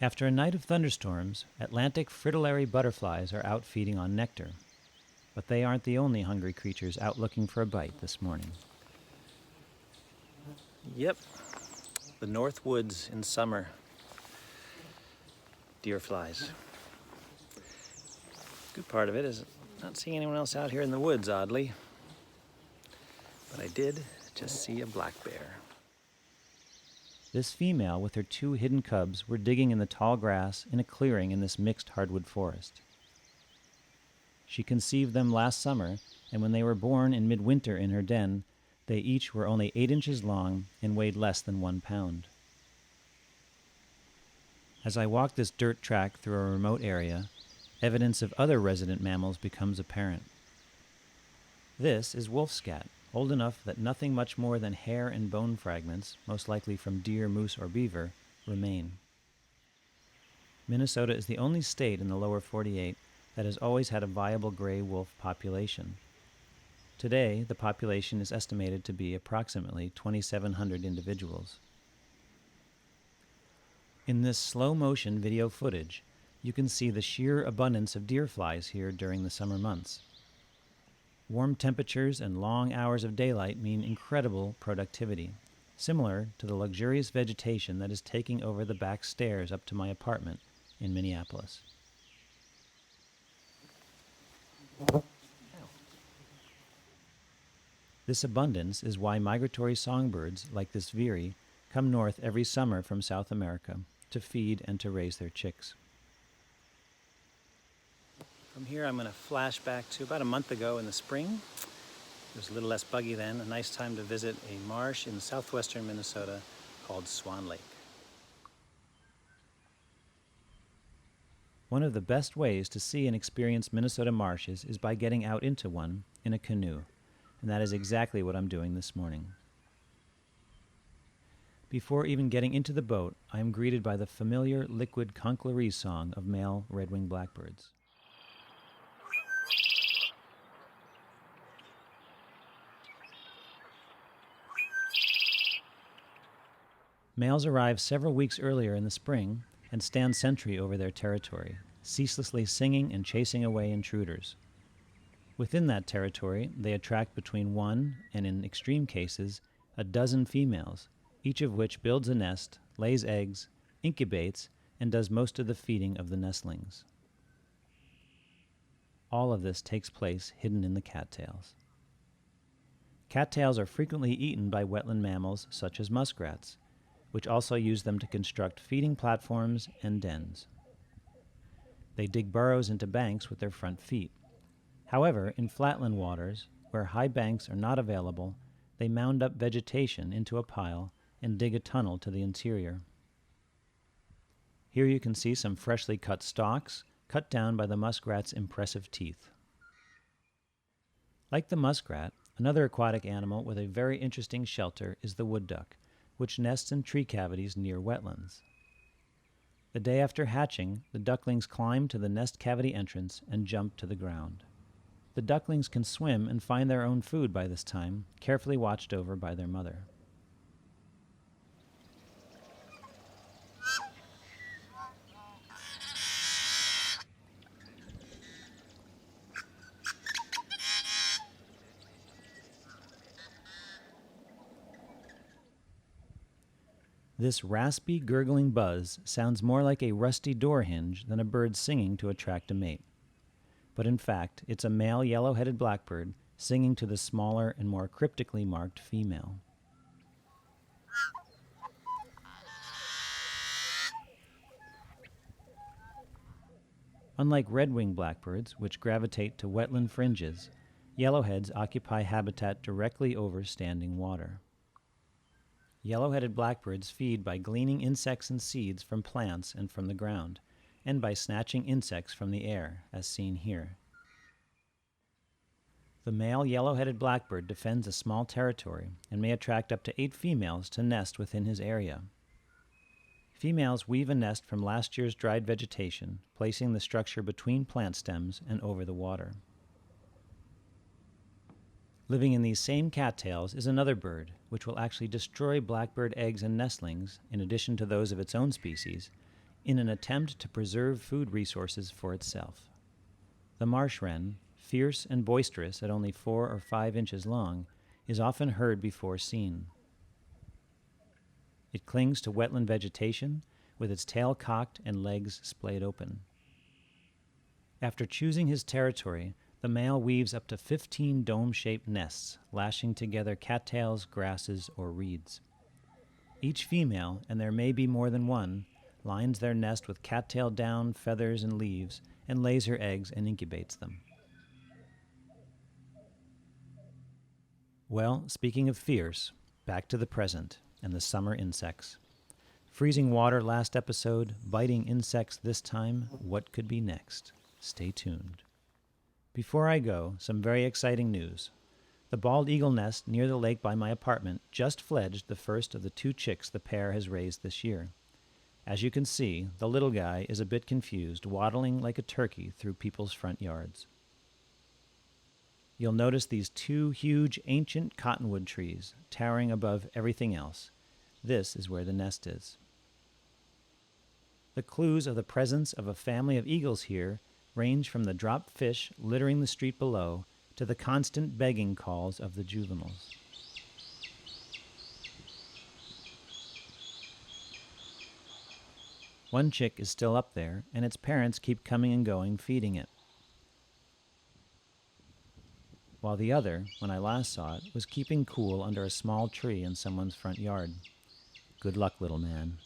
After a night of thunderstorms, Atlantic fritillary butterflies are out feeding on nectar. But they aren't the only hungry creatures out looking for a bite this morning. Yep, the North Woods in summer. Deer flies. Good part of it is not seeing anyone else out here in the woods, oddly. But I did just see a black bear. This female with her 2 hidden cubs were digging in the tall grass in a clearing in this mixed hardwood forest. She conceived them last summer, and when they were born in midwinter in her den, they each were only 8 inches long and weighed less than 1 pound. As I walk this dirt track through a remote area, evidence of other resident mammals becomes apparent. This is wolf scat, old enough that nothing much more than hair and bone fragments, most likely from deer, moose, or beaver, remain. Minnesota is the only state in the lower 48 that has always had a viable gray wolf population. Today, the population is estimated to be approximately 2,700 individuals. In this slow-motion video footage, you can see the sheer abundance of deer flies here during the summer months. Warm temperatures and long hours of daylight mean incredible productivity, similar to the luxurious vegetation that is taking over the back stairs up to my apartment in Minneapolis. This abundance is why migratory songbirds like this veery come north every summer from South America to feed and to raise their chicks. From here, I'm going to flash back to about a month ago in the spring. It was a little less buggy then, a nice time to visit a marsh in southwestern Minnesota called Swan Lake. One of the best ways to see and experience Minnesota marshes is by getting out into one in a canoe, and that is exactly what I'm doing this morning. Before even getting into the boat, I am greeted by the familiar liquid conclave song of male red-winged blackbirds. Males arrive several weeks earlier in the spring and stand sentry over their territory, ceaselessly singing and chasing away intruders. Within that territory, they attract between 1 and, in extreme cases, a dozen females, each of which builds a nest, lays eggs, incubates, and does most of the feeding of the nestlings. All of this takes place hidden in the cattails. Cattails are frequently eaten by wetland mammals such as muskrats, which also use them to construct feeding platforms and dens. They dig burrows into banks with their front feet. However, in flatland waters, where high banks are not available, they mound up vegetation into a pile and dig a tunnel to the interior. Here you can see some freshly cut stalks, cut down by the muskrat's impressive teeth. Like the muskrat, another aquatic animal with a very interesting shelter is the wood duck, which nests in tree cavities near wetlands. The day after hatching, the ducklings climb to the nest cavity entrance and jump to the ground. The ducklings can swim and find their own food by this time, carefully watched over by their mother. This raspy, gurgling buzz sounds more like a rusty door hinge than a bird singing to attract a mate. But in fact, it's a male yellow-headed blackbird singing to the smaller and more cryptically marked female. Unlike red-winged blackbirds, which gravitate to wetland fringes, yellowheads occupy habitat directly over standing water. Yellow-headed blackbirds feed by gleaning insects and seeds from plants and from the ground, and by snatching insects from the air, as seen here. The male yellow-headed blackbird defends a small territory and may attract up to 8 females to nest within his area. Females weave a nest from last year's dried vegetation, placing the structure between plant stems and over the water. Living in these same cattails is another bird, which will actually destroy blackbird eggs and nestlings, in addition to those of its own species, in an attempt to preserve food resources for itself. The marsh wren, fierce and boisterous at only 4 or 5 inches long, is often heard before seen. It clings to wetland vegetation with its tail cocked and legs splayed open. After choosing his territory, the male weaves up to 15 dome-shaped nests, lashing together cattails, grasses, or reeds. Each female, and there may be more than one, lines their nest with cattail down, feathers, and leaves, and lays her eggs and incubates them. Well, speaking of fierce, back to the present and the summer insects. Freezing water last episode, biting insects this time. What could be next? Stay tuned. Before I go, some very exciting news. The bald eagle nest near the lake by my apartment just fledged the first of the 2 chicks the pair has raised this year. As you can see, the little guy is a bit confused, waddling like a turkey through people's front yards. You'll notice these 2 huge ancient cottonwood trees towering above everything else. This is where the nest is. The clues of the presence of a family of eagles here range from the dropped fish littering the street below to the constant begging calls of the juveniles. One chick is still up there, and its parents keep coming and going feeding it, while the other, when I last saw it, was keeping cool under a small tree in someone's front yard. Good luck, little man.